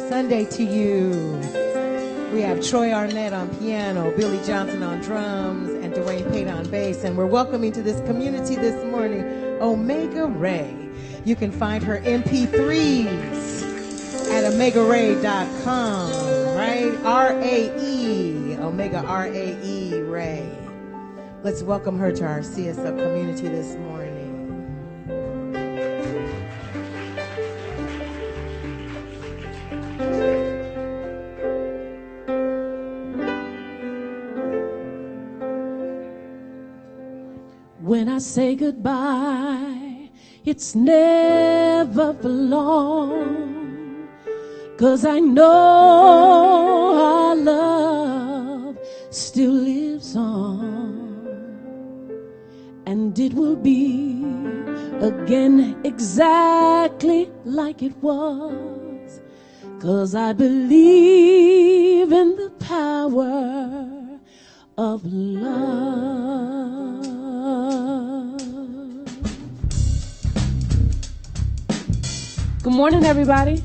Sunday to you. We have Troy Arnett on piano, Billy Johnson on drums, and Dwayne Pate on bass. And we're welcoming to this community this morning Omega Ray. You can find her MP3s at OmegaRay.com, right? R-A-E, Omega R-A-E, Ray. Let's welcome her to our CSL community this morning. When I say goodbye, it's never for long, 'cause I know our love still lives on, and it will be again exactly like it was, 'cause I believe in the power of love. Good morning, everybody.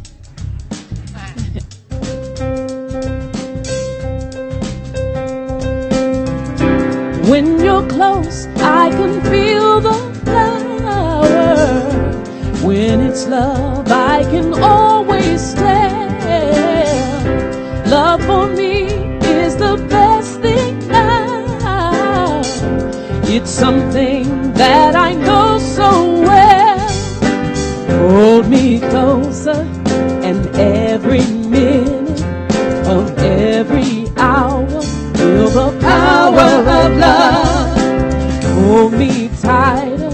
When you're close, I can feel the power. When it's love, I can always tell. Love for me is the best thing now. It's something that I know so well. Hold me closer, and every minute of every hour, feel the power of love. Hold me tighter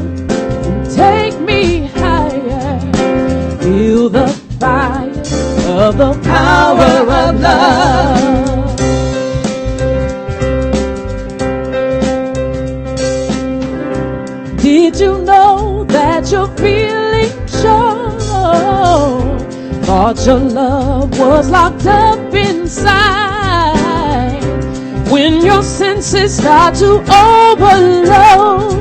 and take me higher. Feel the fire of the power of love. Did you know that you're feeling sure? Thought your love was locked up inside. When your senses start to overload,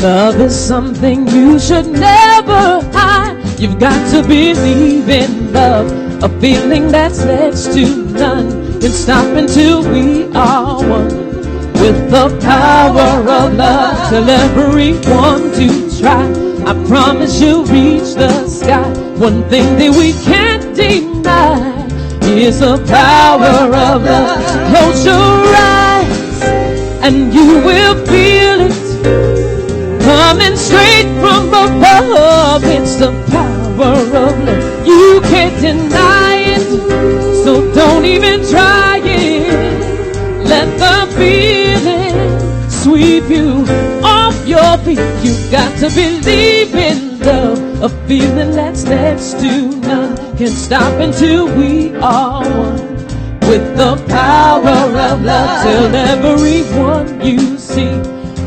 love is something you should never hide. You've got to believe in love, a feeling that's next to none can stop until we are one. With the power of love, tell everyone to try. I promise you'll reach the sky. One thing that we can't deny is the power of love. Close your eyes and you will feel it coming straight from above. It's the power of love. You can't deny it, so don't even try it. Let the feeling sweep you off your feet. You've got to believe in love, a feeling that's next to none can stop until we are one. With the power of love, tell everyone you see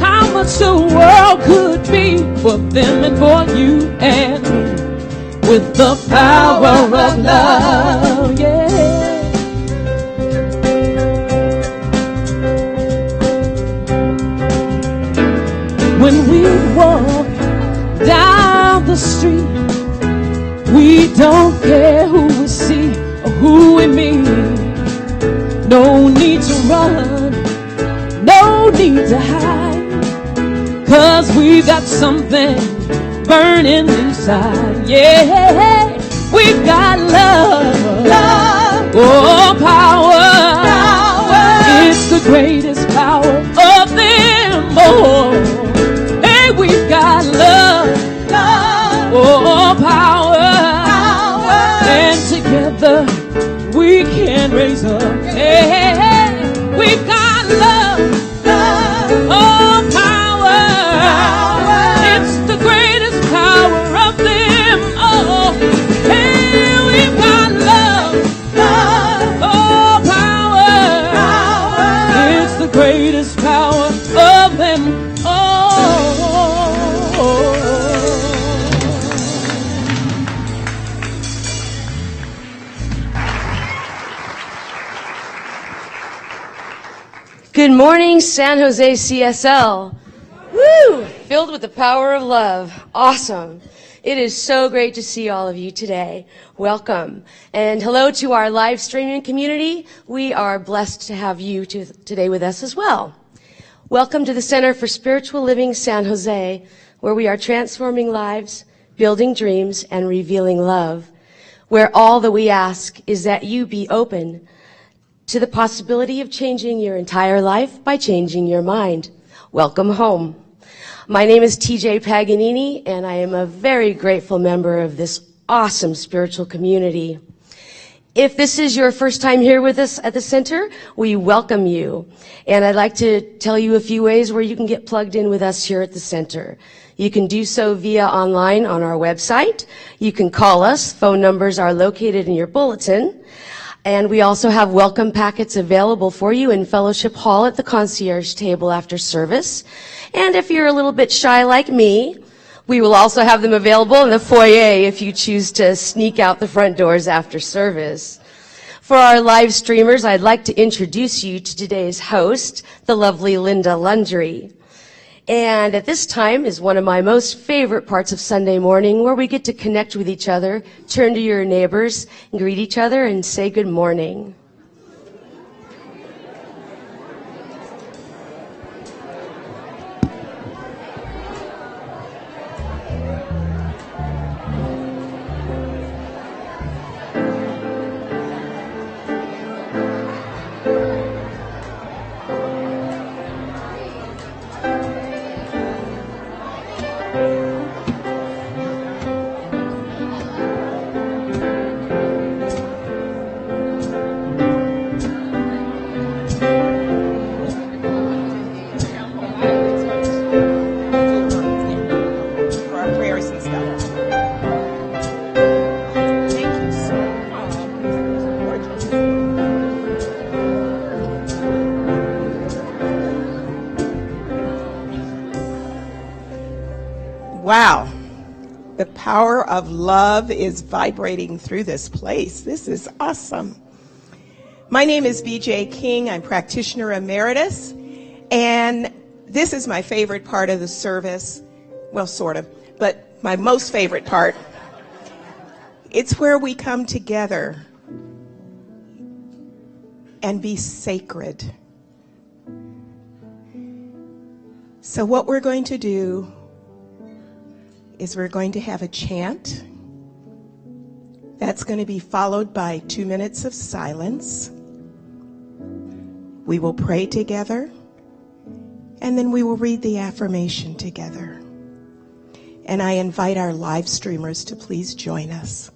how much the world could be for them and for you and me. With the power of love, yeah. When we walk down the street, we don't care who we see or who we meet. No need to run, no need to hide, 'cause we've got something burning inside. Yeah, we've got love, love, oh power, power. It's the greatest power of them all. We've got love, love, oh power, power. And together we can raise up. Hey, hey. We've got love, love, oh power, power. It's the greatest power of them all. Hey, we've got love, love, oh power, power. It's the greatest power of them all. Good morning, San Jose CSL. Woo! Filled with the power of love. Awesome. It is so great to see all of you today. Welcome. And hello to our live streaming community. We are blessed to have you today with us as well. Welcome to the Center for Spiritual Living San Jose, where we are transforming lives, building dreams, and revealing love, where all that we ask is that you be open to the possibility of changing your entire life by changing your mind. Welcome home. My name is TJ Paganini, and I am a very grateful member of this awesome spiritual community. If this is your first time here with us at the center, we welcome you. And I'd like to tell you a few ways where you can get plugged in with us here at the center. You can do so via online on our website. You can call us. Phone numbers are located in your bulletin. And we also have welcome packets available for you in Fellowship Hall at the concierge table after service. And if you're a little bit shy like me, we will also have them available in the foyer if you choose to sneak out the front doors after service. For our live streamers, I'd like to introduce you to today's host, the lovely Linda Lundry. And at this time is one of my most favorite parts of Sunday morning, where we get to connect with each other, turn to your neighbors, and greet each other and say good morning. Wow, the power of love is vibrating through this place. This is awesome. My name is BJ King. I'm practitioner emeritus, and this is my favorite part of the service. Well, sort of, but my most favorite part. It's where we come together and be sacred. So what we're going to do is we're going to have a chant that's going to be followed by 2 minutes of silence. We will pray together, and then we will read the affirmation together. And I invite our live streamers to please join us.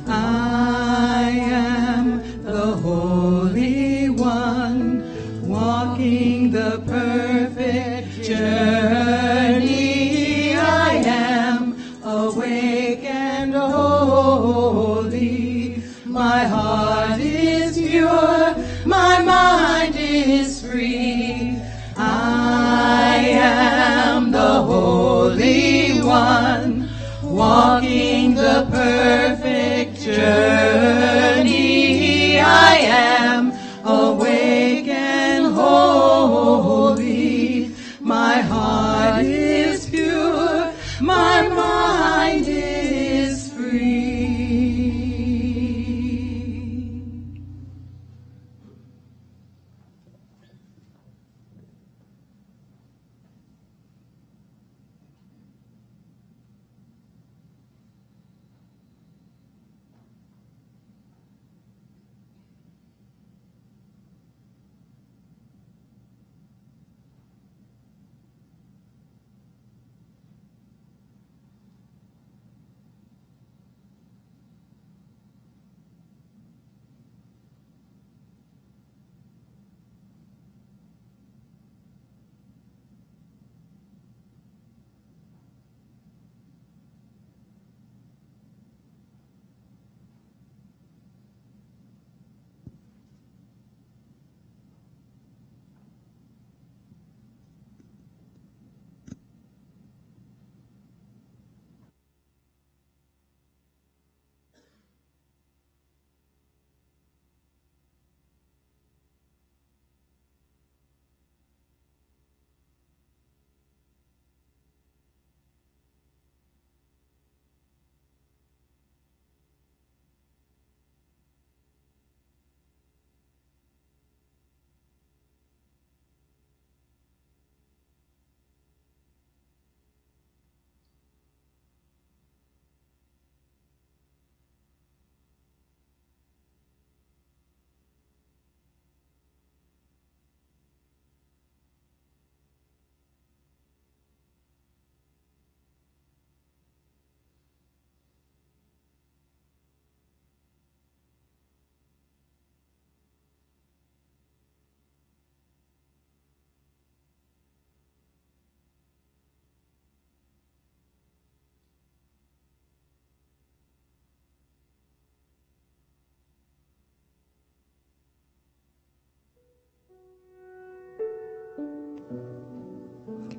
I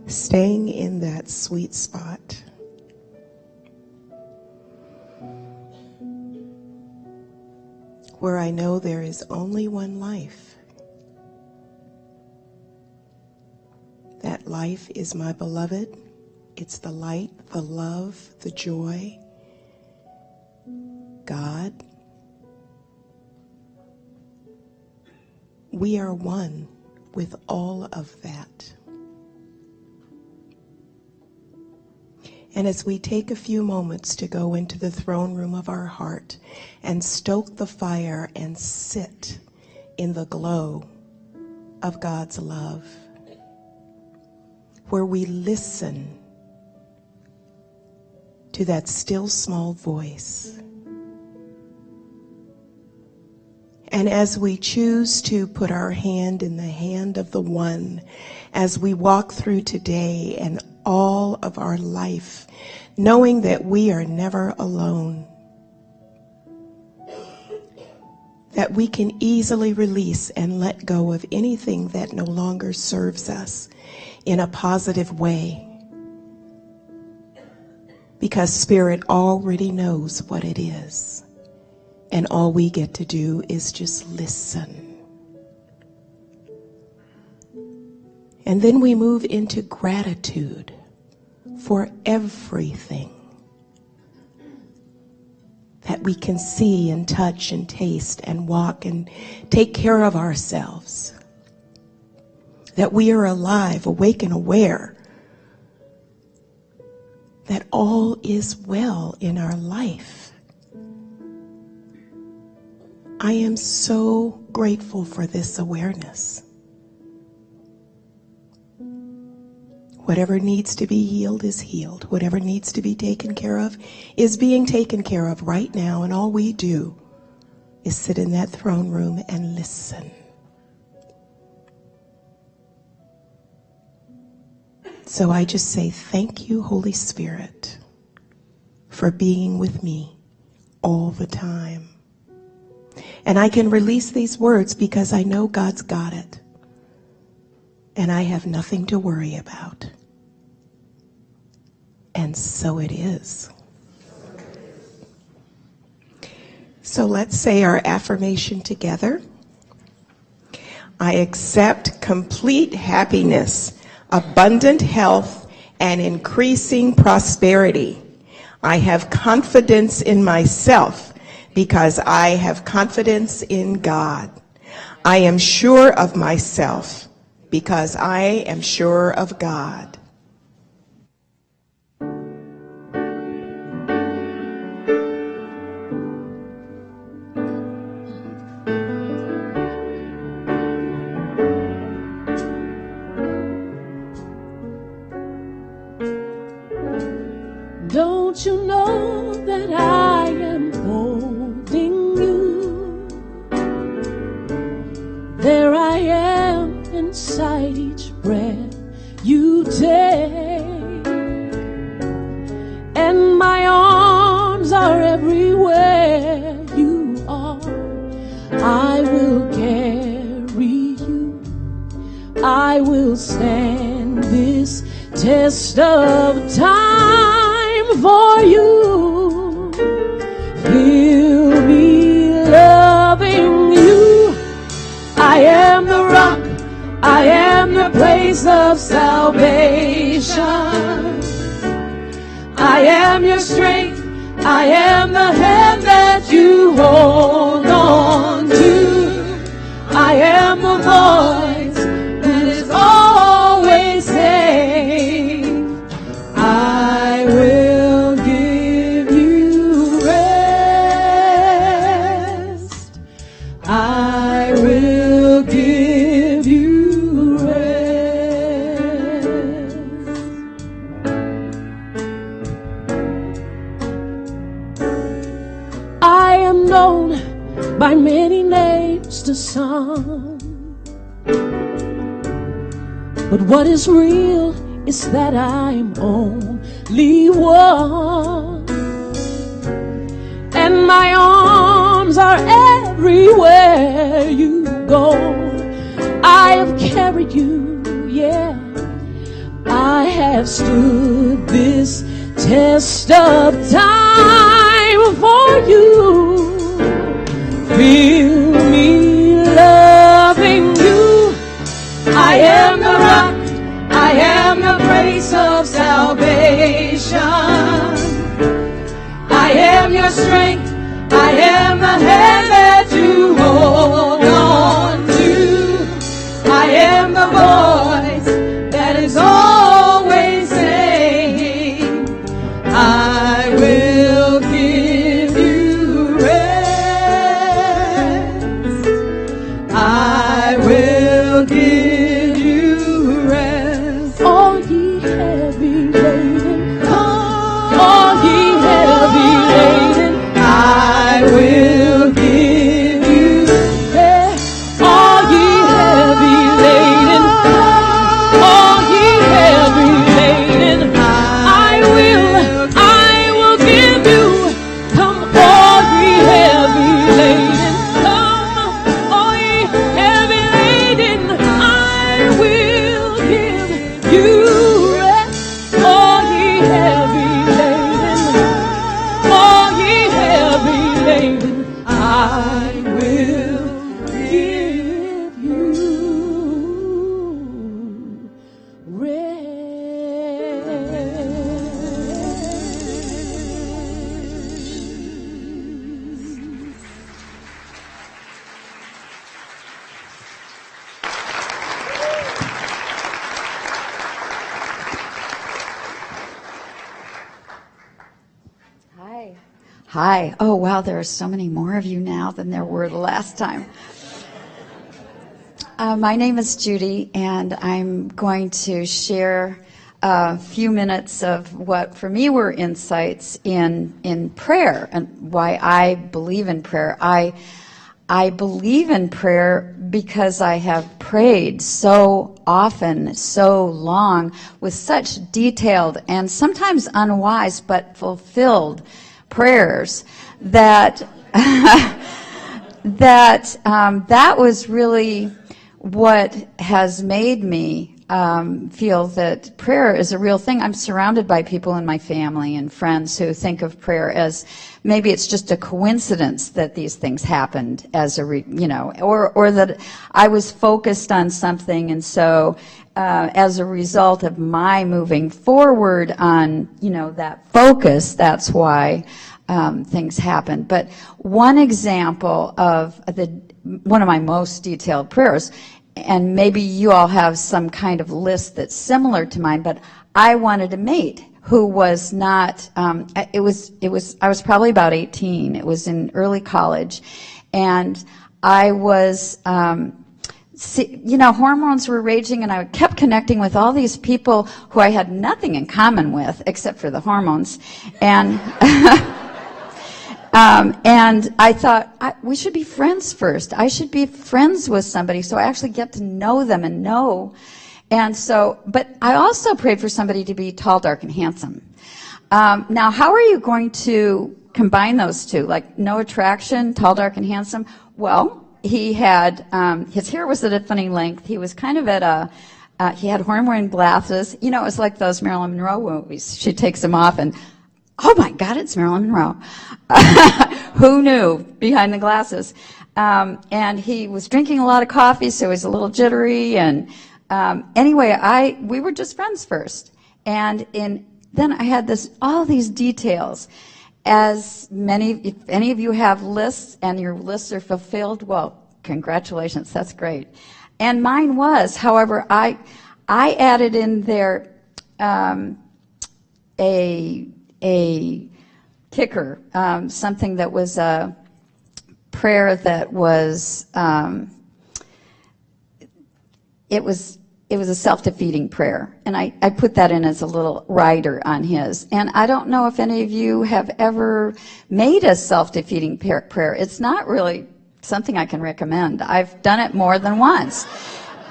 staying in that sweet spot. Where I know there is only one life. That life is my beloved. It's the light, the love, the joy, God. We are one with all of that. And as we take a few moments to go into the throne room of our heart and stoke the fire and sit in the glow of God's love, where we listen to that still small voice. And as we choose to put our hand in the hand of the one, as we walk through today and all of our life, knowing that we are never alone, that we can easily release and let go of anything that no longer serves us in a positive way, because Spirit already knows what it is, and all we get to do is just listen. And then we move into gratitude for everything that we can see and touch and taste and walk and take care of ourselves, that we are alive, awake, and aware, that all is well in our life. I am so grateful for this awareness. Whatever needs to be healed is healed. Whatever needs to be taken care of is being taken care of right now, and all we do is sit in that throne room and listen. So I just say thank you, Holy Spirit, for being with me all the time. And I can release these words because I know God's got it. And I have nothing to worry about. And so it is. So let's say our affirmation together. I accept complete happiness, abundant health, and increasing prosperity. I have confidence in myself because I have confidence in God. I am sure of myself because I am sure of God. Don't you know that I am holding you? There I am inside each breath you take, and my arms are everywhere you are. I will carry you. I will stand this test of time for you. Feel me loving you. I am the rock, I am the place of salvation. I am your strength, I am the hand that you hold on to. I am the voice that is always saying, I will give you rest. I will give you rest. I am known by many names to some, but what is real is that I'm only one, and my arms are everywhere you go. I have carried you, yeah, I have stood this test of time for you. Feel me loving you. I am the rock, I am the place of salvation. I am your strength, I am the hand that you hold on to. I am the voice that is always saying, I will give you rest. I will give you rest. All ye heavy laden, all ye heavy laden, I will give you rest. All ye heavy laden, all ye heavy laden, I will give you. Come, all ye heavy laden, come, all ye heavy laden, I will give you rest. All ye heavy laden, all ye heavy laden, I will give you rest. Hi. Hi. Oh, wow, there are so many more of you now than there were the last time. My name is Judy, and I'm going to share a few minutes of what for me were insights in prayer and why I believe in prayer. I believe in prayer because I have prayed so often, so long, with such detailed and sometimes unwise but fulfilled prayers that that was really what has made me feel that prayer is a real thing. I'm surrounded by people in my family and friends who think of prayer as maybe it's just a coincidence that these things happened as or that I was focused on something, and so as a result of my moving forward on that focus, that's why things happen. But one example of one of my most detailed prayers, and maybe you all have some kind of list that's similar to mine, but I wanted a mate who was not, I was probably about 18. It was in early college. And I was, hormones were raging, and I kept connecting with all these people who I had nothing in common with except for the hormones. And and I thought, we should be friends first. I should be friends with somebody so I actually get to know them and know. And so, but I also prayed for somebody to be tall, dark, and handsome. Now, how are you going to combine those two? Like, no attraction, tall, dark, and handsome? Well, he had, his hair was at a funny length. He was kind of at he had horn-wearing glasses. It was like those Marilyn Monroe movies. She takes them off and, oh my God, it's Marilyn Monroe. Who knew behind the glasses? And he was drinking a lot of coffee, so he was a little jittery. And anyway, we were just friends first. And then I had all these details. If any of you have lists and your lists are fulfilled, well, congratulations, that's great. And mine was, however, I added in there a kicker, something that was a prayer that was, it was a self-defeating prayer. And I put that in as a little rider on his. And I don't know if any of you have ever made a self-defeating prayer. It's not really something I can recommend. I've done it more than once.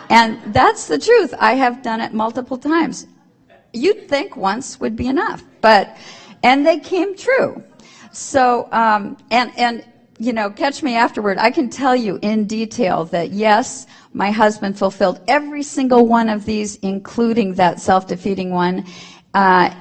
And that's the truth. I have done it multiple times. You'd think once would be enough, and they came true. So, and catch me afterward. I can tell you in detail that but my husband fulfilled every single one of these, including that self-defeating one. But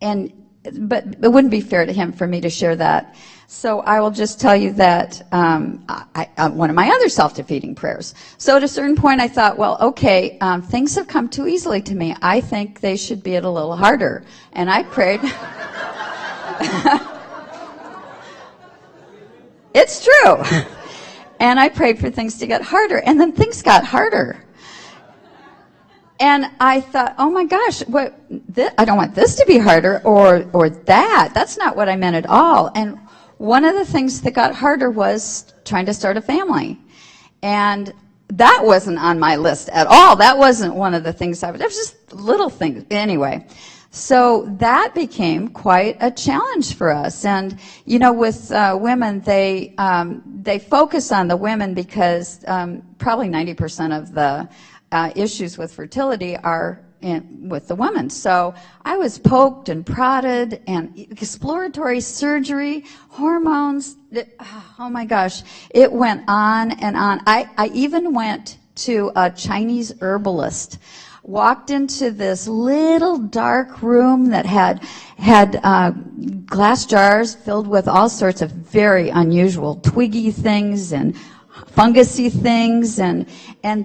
it wouldn't be fair to him for me to share that. So I will just tell you that one of my other self-defeating prayers. So at a certain point I thought, well, okay, things have come too easily to me. I think they should be a little harder. And I prayed. It's true. And I prayed for things to get harder. And then things got harder. And I thought, oh my gosh, I don't want this to be harder or that. That's not what I meant at all. And one of the things that got harder was trying to start a family. And that wasn't on my list at all. That wasn't one of the things it was just little things. Anyway, so that became quite a challenge for us. And, with women, they focus on the women because probably 90% of the issues with fertility are with the women. So I was poked and prodded and exploratory surgery, hormones. Oh my gosh, it went on and on. I even went to a Chinese herbalist, walked into this little dark room that had glass jars filled with all sorts of very unusual twiggy things and fungusy things, and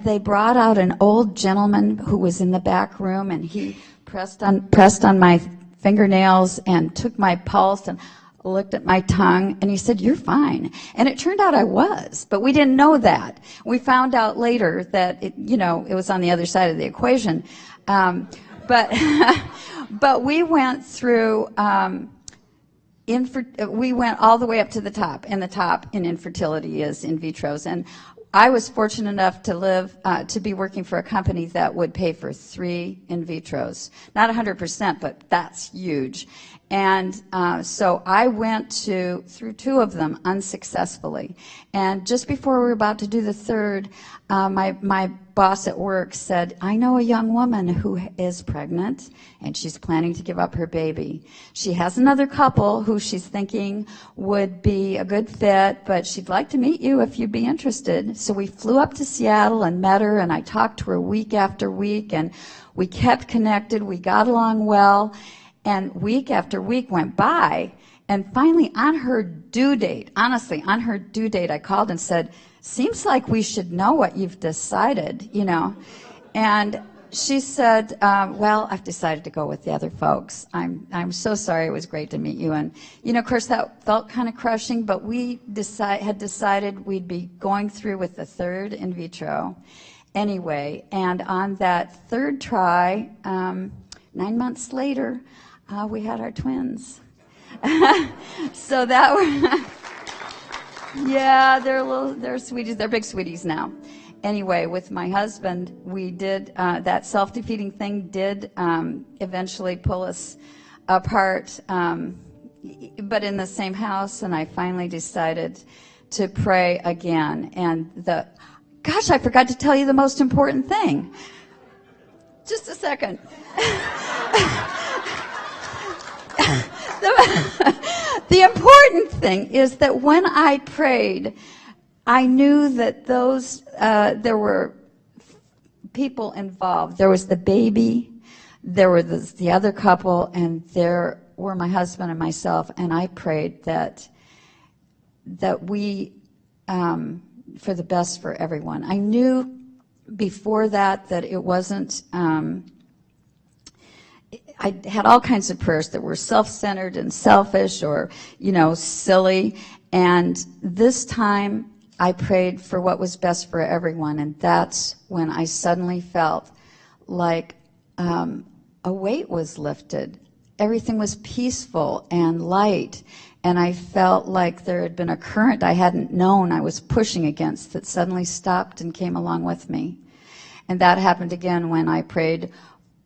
they brought out an old gentleman who was in the back room, and he pressed on my fingernails and took my pulse and looked at my tongue, and he said, "You're fine." And it turned out I was, but we didn't know that. We found out later that it was on the other side of the equation. But we went through. We went all the way up to the top, and the top in infertility is in vitros. And I was fortunate enough to be working for a company that would pay for 3 in vitros. Not 100%, but that's huge. And so I went through 2 of them unsuccessfully. And just before we were about to do the 3rd, my boss at work said, "I know a young woman who is pregnant, and she's planning to give up her baby. She has another couple who she's thinking would be a good fit, but she'd like to meet you if you'd be interested." So we flew up to Seattle and met her, and I talked to her week after week, and we kept connected. We got along well. And week after week went by, and finally on her due date, I called and said, "Seems like we should know what you've decided, And she said, "Well, I've decided to go with the other folks. I'm so sorry. It was great to meet you." And, of course, that felt kind of crushing, but we had decided we'd be going through with the 3rd in vitro anyway. And on that 3rd try, 9 months later, we had our twins. So that yeah, they're sweeties. They're big sweeties now. Anyway, with my husband, we did that self-defeating thing did eventually pull us apart, but in the same house. And I finally decided to pray again. And gosh, I forgot to tell you the most important thing. Just a second. The important thing is that when I prayed, I knew that there were people involved. There was the baby, there were the other couple, and there were my husband and myself. And I prayed that we, for the best for everyone. I knew before that it wasn't. I had all kinds of prayers that were self-centered and selfish or, silly. And this time I prayed for what was best for everyone. And that's when I suddenly felt like a weight was lifted. Everything was peaceful and light. And I felt like there had been a current I hadn't known I was pushing against that suddenly stopped and came along with me. And that happened again when I prayed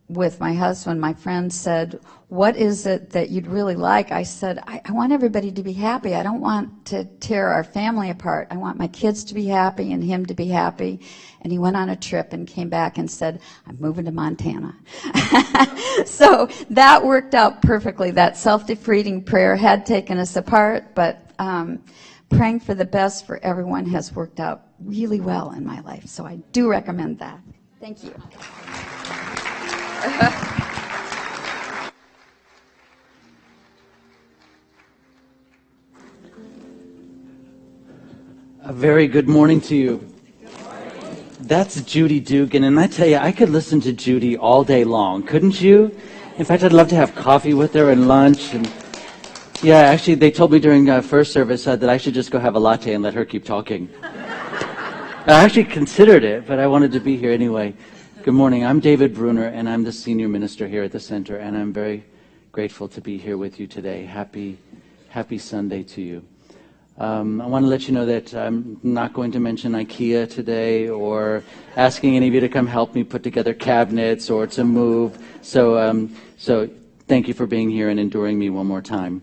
with my husband. My friend said, "What is it that you'd really like?" I said, I want everybody to be happy. I don't want to tear our family apart. I want my kids to be happy and him to be happy. And he went on a trip and came back and said, "I'm moving to Montana." So that worked out perfectly. That self-defeating prayer had taken us apart, but praying for the best for everyone has worked out really well in my life. So I do recommend that. Thank you. A very good morning to you. That's Judy Dugan, and I tell you, I could listen to Judy all day long, couldn't you? In fact, I'd love to have coffee with her and lunch. And yeah, actually, they told me during first service that I should just go have a latte and let her keep talking. I actually considered it, but I wanted to be here anyway. Good morning. I'm David Bruner, and I'm the senior minister here at the center, and I'm very grateful to be here with you today. Happy Sunday to you. I want to let you know that I'm not going to mention IKEA today or asking any of you to come help me put together cabinets or to move. So thank you for being here and enduring me one more time.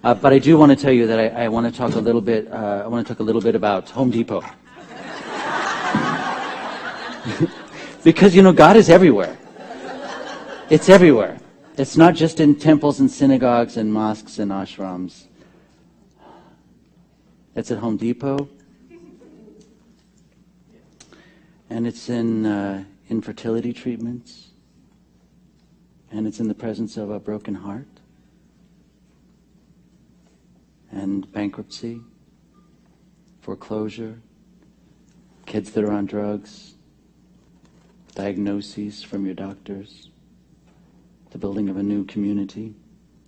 But I do want to tell you that I want to talk a little bit. I want to talk a little bit about Home Depot. Because, God is everywhere. It's everywhere. It's not just in temples and synagogues and mosques and ashrams. It's at Home Depot. And it's in infertility treatments. And it's in the presence of a broken heart. And bankruptcy. Foreclosure. Kids that are on drugs. Diagnoses from your doctors. The building of a new community.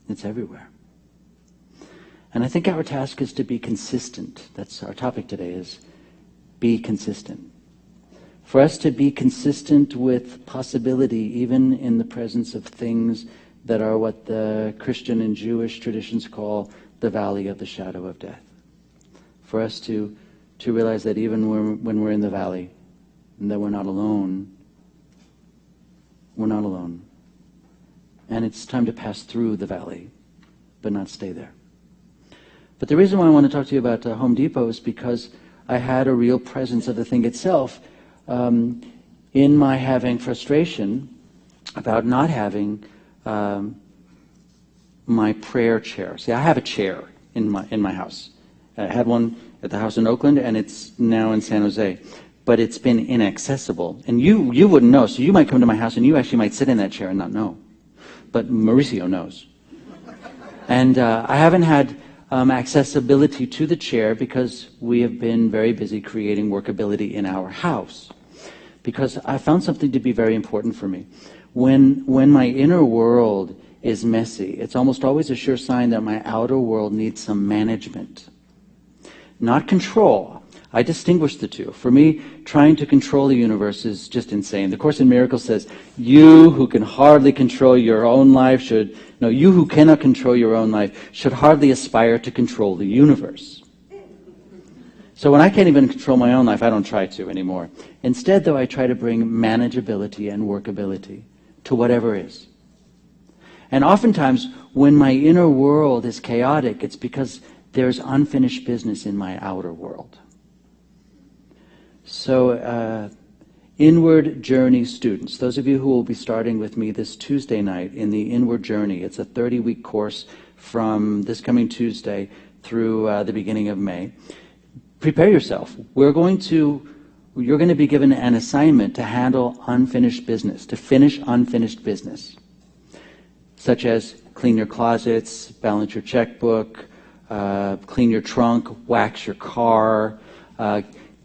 It's everywhere. And I think our task is to be consistent. That's our topic today, is be consistent. For us to be consistent with possibility, even in the presence of things that are what the Christian and Jewish traditions call the valley of the shadow of death. For us to realize that even when we're in the valley, and that we're not alone, we're not alone. And it's time to pass through the valley, but not stay there. But the reason why I want to talk to you about Home Depot is because I had a real presence of the thing itself in my having frustration about not having my prayer chair. See, I have a chair in my house. I had one at the house in Oakland, and it's now in San Jose. But it's been inaccessible. And you wouldn't know, so you might come to my house and you actually might sit in that chair and not know. But Mauricio knows. And I haven't had accessibility to the chair because we have been very busy creating workability in our house. Because I found something to be very important for me. When my inner world is messy, it's almost always a sure sign that my outer world needs some management. Not control. I distinguish the two. For me, trying to control the universe is just insane. The Course in Miracles says, you who can hardly control your own life you who cannot control your own life should hardly aspire to control the universe. So when I can't even control my own life, I don't try to anymore. Instead, though, I try to bring manageability and workability to whatever is. And oftentimes, when my inner world is chaotic, it's because there's unfinished business in my outer world. So, Inward Journey students, those of you who will be starting with me this Tuesday night in the Inward Journey, it's a 30-week course from this coming Tuesday through the beginning of May. Prepare yourself. You're going to be given an assignment to handle unfinished business, to finish unfinished business, such as clean your closets, balance your checkbook, clean your trunk, wax your car,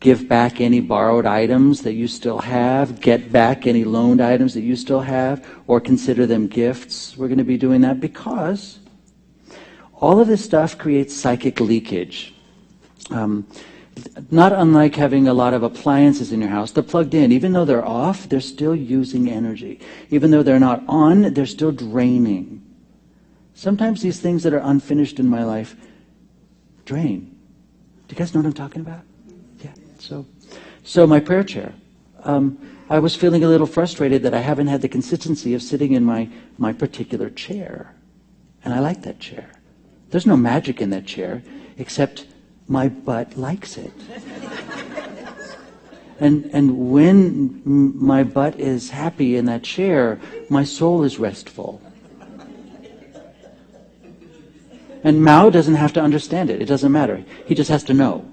give back any borrowed items that you still have, get back any loaned items that you still have, or consider them gifts. We're going to be doing that because all of this stuff creates psychic leakage. Not unlike having a lot of appliances in your house. They're plugged in. Even though they're off, they're still using energy. Even though they're not on, they're still draining. Sometimes these things that are unfinished in my life drain. Do you guys know what I'm talking about? Yeah. So my prayer chair. I was feeling a little frustrated that I haven't had the consistency of sitting in my particular chair. And I like that chair. There's no magic in that chair, except my butt likes it. And when my butt is happy in that chair, my soul is restful. And Mao doesn't have to understand it. It doesn't matter. He just has to know.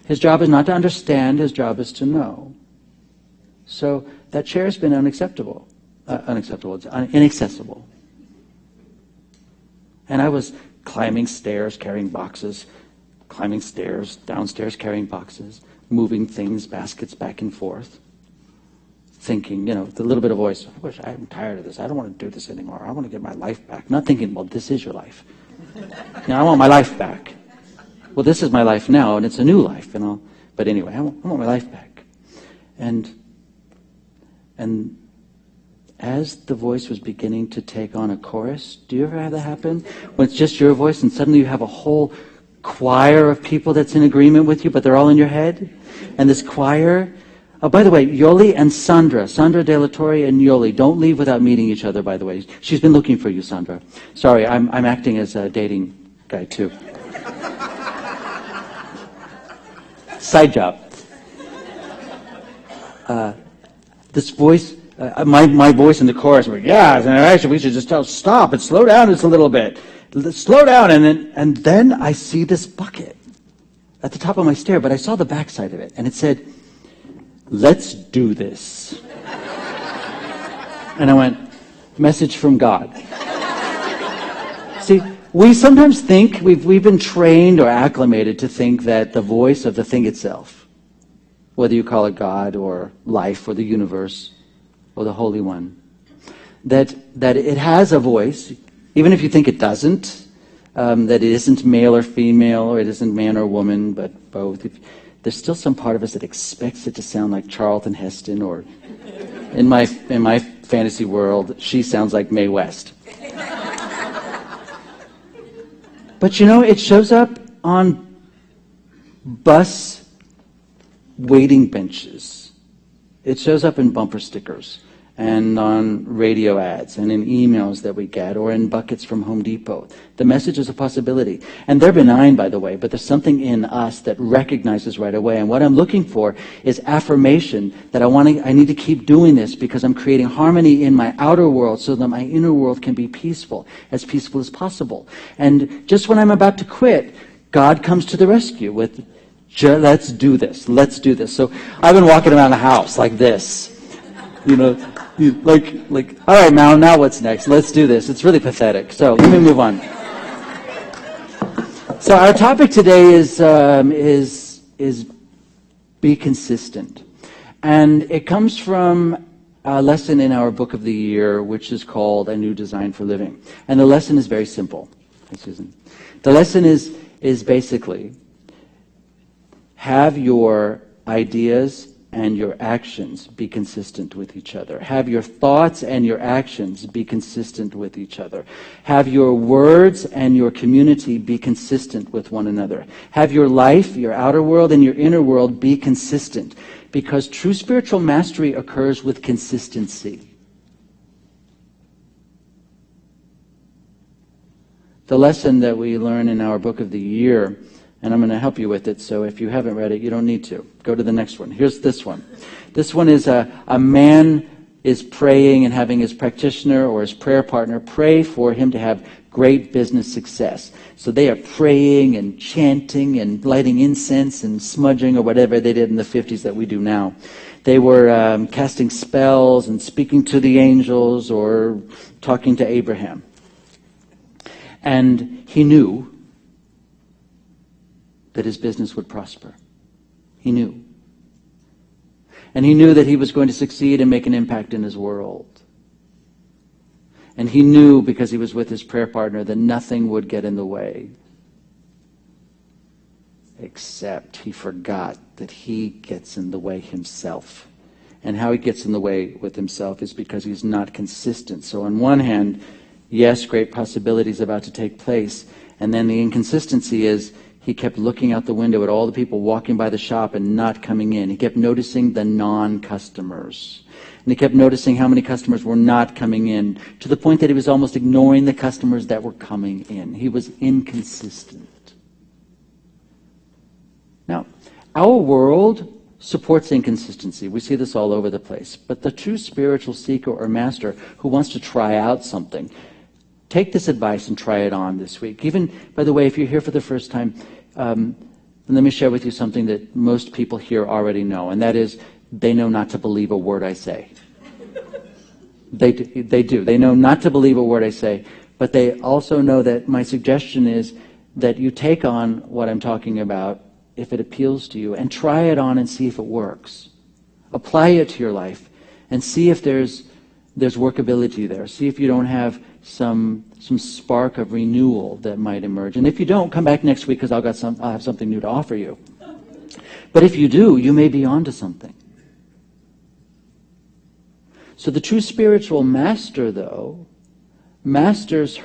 His job is not to understand. His job is to know. So that chair has been unacceptable. It's inaccessible. And I was climbing stairs, carrying boxes, climbing stairs, downstairs, carrying boxes, moving things, baskets back and forth, thinking, the little bit of voice, I'm tired of this. I don't want to do this anymore. I want to get my life back. Not thinking, well, this is your life. I want my life back. Well, this is my life now, and it's a new life. But anyway, I want my life back. And as the voice was beginning to take on a chorus, do you ever have that happen? When it's just your voice and suddenly you have a whole choir of people that's in agreement with you, but they're all in your head? And this choir... Oh, by the way, Yoli and Sandra De La Torre and Yoli, don't leave without meeting each other, by the way. She's been looking for you, Sandra. Sorry, I'm acting as a dating guy, too. Side job. This voice... my voice in the chorus, actually, we should just stop and slow down just a little bit. Slow down, and then I see this bucket at the top of my stair, but I saw the backside of it, and it said, "Let's do this." And I went, message from God. See, we sometimes think, we've been trained or acclimated to think that the voice of the thing itself, whether you call it God or life or the universe, or the Holy One, that it has a voice, even if you think it doesn't, that it isn't male or female, or it isn't man or woman, but both. There's still some part of us that expects it to sound like Charlton Heston, or in my fantasy world, she sounds like Mae West. But it shows up on bus waiting benches. It shows up in bumper stickers and on radio ads and in emails that we get or in buckets from Home Depot. The message is a possibility. And they're benign, by the way, but there's something in us that recognizes right away. And what I'm looking for is affirmation that I need to keep doing this because I'm creating harmony in my outer world so that my inner world can be peaceful as possible. And just when I'm about to quit, God comes to the rescue with, let's do this. Let's do this. So I've been walking around the house like this, like, all right, now what's next? Let's do this. It's really pathetic. So let me move on. So our topic today is be consistent, and it comes from a lesson in our book of the year, which is called A New Design for Living. And the lesson is very simple. Hi, Susan. The lesson is basically, have your ideas and your actions be consistent with each other. Have your thoughts and your actions be consistent with each other. Have your words and your community be consistent with one another. Have your life, your outer world, and your inner world be consistent. Because true spiritual mastery occurs with consistency. The lesson that we learn in our book of the year, and I'm going to help you with it, so if you haven't read it, you don't need to. Go to the next one. Here's this one. This one is a man is praying and having his practitioner or his prayer partner pray for him to have great business success. So they are praying and chanting and lighting incense and smudging or whatever they did in the 50s that we do now. They were casting spells and speaking to the angels or talking to Abraham. And he knew that his business would prosper. He knew. And he knew that he was going to succeed and make an impact in his world. And he knew, because he was with his prayer partner, that nothing would get in the way. Except he forgot that he gets in the way himself. And how he gets in the way with himself is because he's not consistent. So on one hand, yes, great possibilities about to take place. And then the inconsistency is, he kept looking out the window at all the people walking by the shop and not coming in. He kept noticing the non-customers. And he kept noticing how many customers were not coming in, to the point that he was almost ignoring the customers that were coming in. He was inconsistent. Now, our world supports inconsistency. We see this all over the place. But the true spiritual seeker or master who wants to try out something, take this advice and try it on this week. Even, by the way, if you're here for the first time, let me share with you something that most people here already know, and that is they know not to believe a word I say. They do. They know not to believe a word I say, but they also know that my suggestion is that you take on what I'm talking about if it appeals to you and try it on and see if it works. Apply it to your life and see if there's workability there. See if you don't have some spark of renewal that might emerge. And if you don't, come back next week because I'll have something new to offer you. But if you do, you may be onto something. So the true spiritual master, though, masters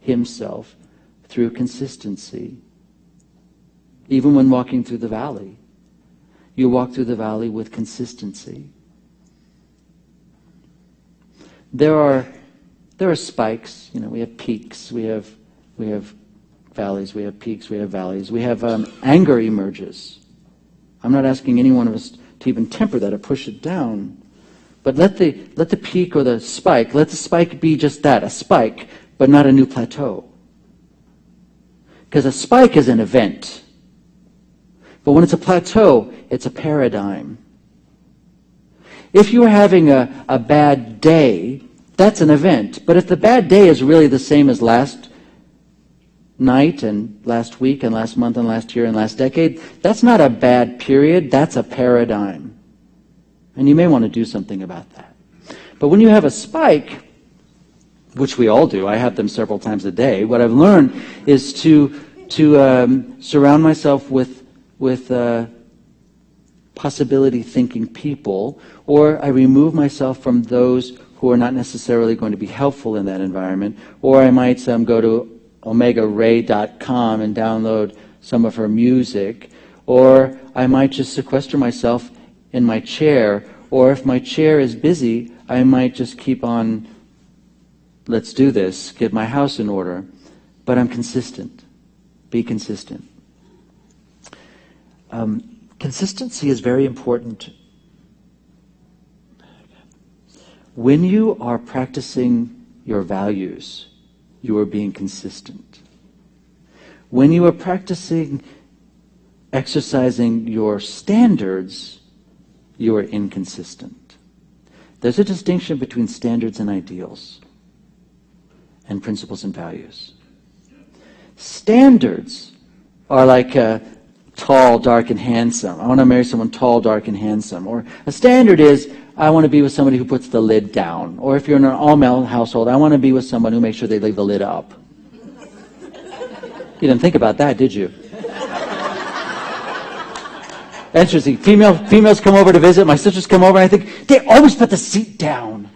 himself, through consistency. Even when walking through the valley, you walk through the valley with consistency. There are spikes. We have peaks. We have valleys. We have peaks. We have valleys. We have anger emerges. I'm not asking any one of us to even temper that or push it down. But let the peak or the spike be just that, a spike, but not a new plateau. Because a spike is an event. But when it's a plateau, it's a paradigm. If you're having a bad day, that's an event. But if the bad day is really the same as last night and last week and last month and last year and last decade, that's not a bad period, that's a paradigm. And you may want to do something about that. But when you have a spike, which we all do, I have them several times a day, what I've learned is to surround myself with possibility-thinking people, or I remove myself from those who are not necessarily going to be helpful in that environment, or I might go to OmegaRay.com and download some of her music, or I might just sequester myself in my chair, or if my chair is busy, I might just keep on, let's do this, get my house in order. But I'm consistent. Be consistent. Consistency is very important. When you are practicing your values, you are being consistent. When you are exercising your standards, you are inconsistent. There's a distinction between standards and ideals, and principles and values. Standards are like tall, dark, and handsome. I want to marry someone tall, dark, and handsome. Or a standard is, I want to be with somebody who puts the lid down. Or if you're in an all-male household, I want to be with someone who makes sure they leave the lid up. You didn't think about that, did you? Interesting. Females come over to visit. My sisters come over, and I think, they always put the seat down.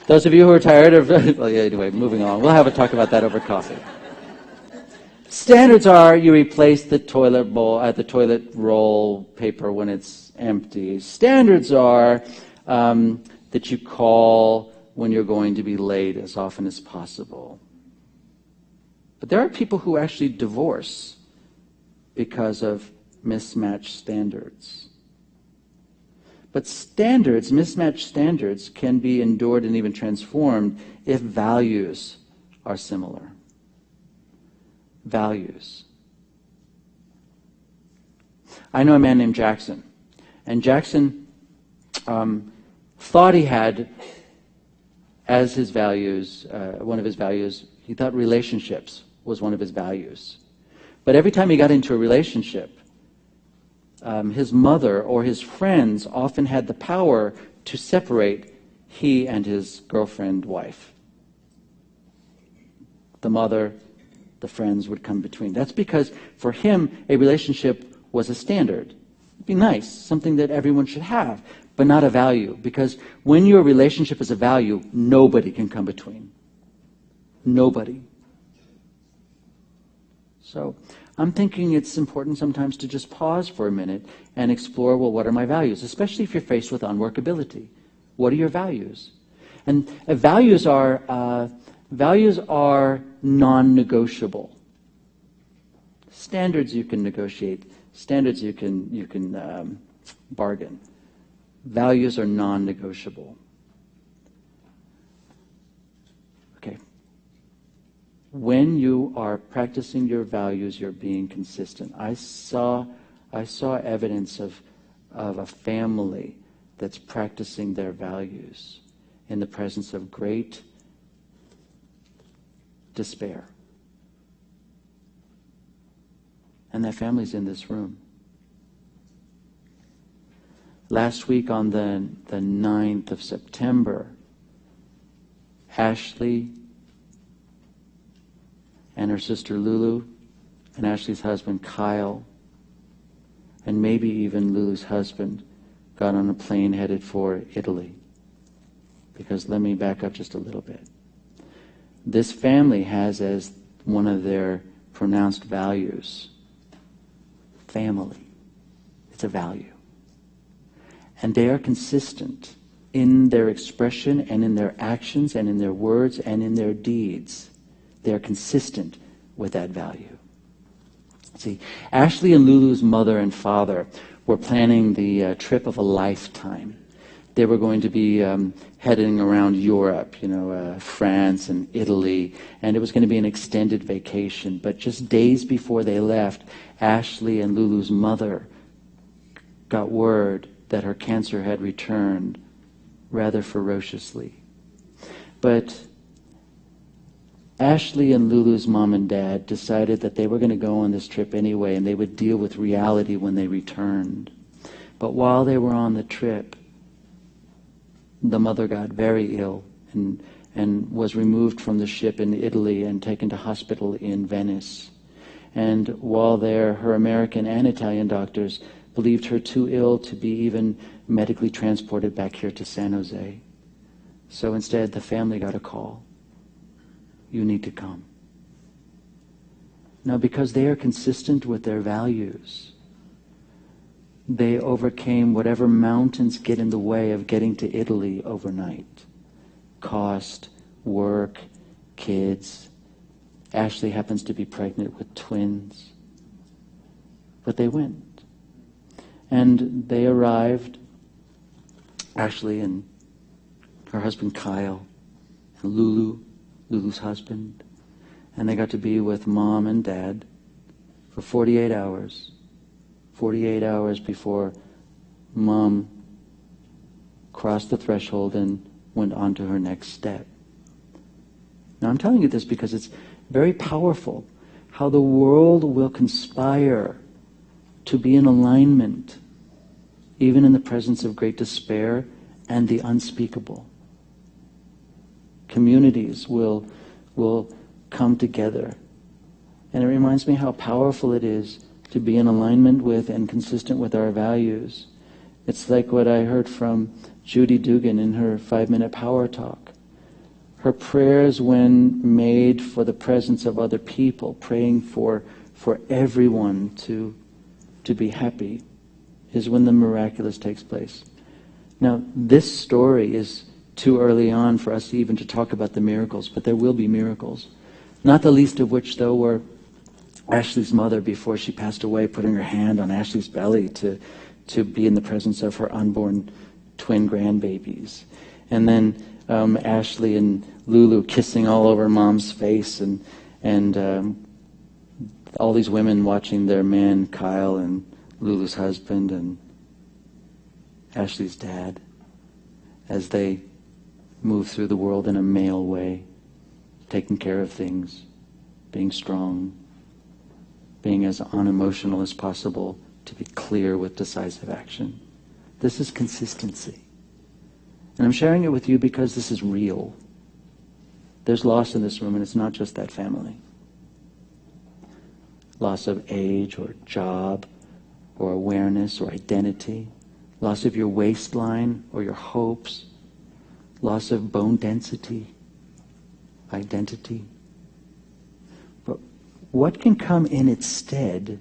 Those of you who are tired of... Well, yeah, anyway, moving on. We'll have a talk about that over coffee. Standards are you replace the toilet roll paper when it's empty. Standards are that you call when you're going to be late as often as possible. But there are people who actually divorce because of mismatched standards. But mismatched standards can be endured and even transformed if values are similar. Values. I know a man named Jackson, and Jackson thought he had as his values, one of his values, he thought relationships was one of his values. But every time he got into a relationship, his mother or his friends often had the power to separate he and his girlfriend, wife. The mother, the friends would come between. That's because for him, a relationship was a standard. It'd be nice, something that everyone should have, but not a value. Because when your relationship is a value, nobody can come between. Nobody. So I'm thinking it's important sometimes to just pause for a minute and explore, well, what are my values? Especially if you're faced with unworkability. What are your values? And values are non-negotiable. Standards you can negotiate. Standards you can bargain. Values are non-negotiable. when you are practicing your values, you're being consistent. I saw evidence of a family that's practicing their values in the presence of great despair. And that family's in this room. Last week on the 9th of September, Ashley and her sister Lulu, and Ashley's husband Kyle, and maybe even Lulu's husband, got on a plane headed for Italy. Because let me back up just a little bit. This family has as one of their pronounced values, family. It's a value. And they are consistent in their expression and in their actions and in their words and in their deeds. They are consistent with that value. See, Ashley and Lulu's mother and father were planning the trip of a lifetime. They were going to be heading around Europe, France and Italy, and it was going to be an extended vacation. But just days before they left, Ashley and Lulu's mother got word that her cancer had returned rather ferociously. But Ashley and Lulu's mom and dad decided that they were going to go on this trip anyway, and they would deal with reality when they returned. But while they were on the trip, the mother got very ill and was removed from the ship in Italy and taken to hospital in Venice. And while there, her American and Italian doctors believed her too ill to be even medically transported back here to San Jose. So instead, the family got a call. You need to come. Now, because they are consistent with their values, they overcame whatever mountains get in the way of getting to Italy overnight. Cost, work, kids. Ashley happens to be pregnant with twins. But they went. And they arrived, Ashley and her husband Kyle, and Lulu's husband, and they got to be with mom and dad for 48 hours. 48 hours before mom crossed the threshold and went on to her next step. Now I'm telling you this because it's very powerful how the world will conspire to be in alignment, even in the presence of great despair and the unspeakable. Communities will come together. And it reminds me how powerful it is to be in alignment with and consistent with our values. It's like what I heard from Judy Dugan in her 5-minute power talk. Her prayers when made for the presence of other people, praying for everyone to be happy, is when the miraculous takes place. Now, this story is too early on for us even to talk about the miracles, but there will be miracles. Not the least of which, though, were Ashley's mother, before she passed away, putting her hand on Ashley's belly to be in the presence of her unborn twin grandbabies. And then Ashley and Lulu kissing all over mom's face, and all these women watching their man, Kyle, and Lulu's husband, and Ashley's dad, as they move through the world in a male way, taking care of things, being strong, being as unemotional as possible to be clear with decisive action. This is consistency. And I'm sharing it with you because this is real. There's loss in this room, and it's not just that family. Loss of age or job or awareness or identity. Loss of your waistline or your hopes. Loss of bone density, identity. But what can come in its stead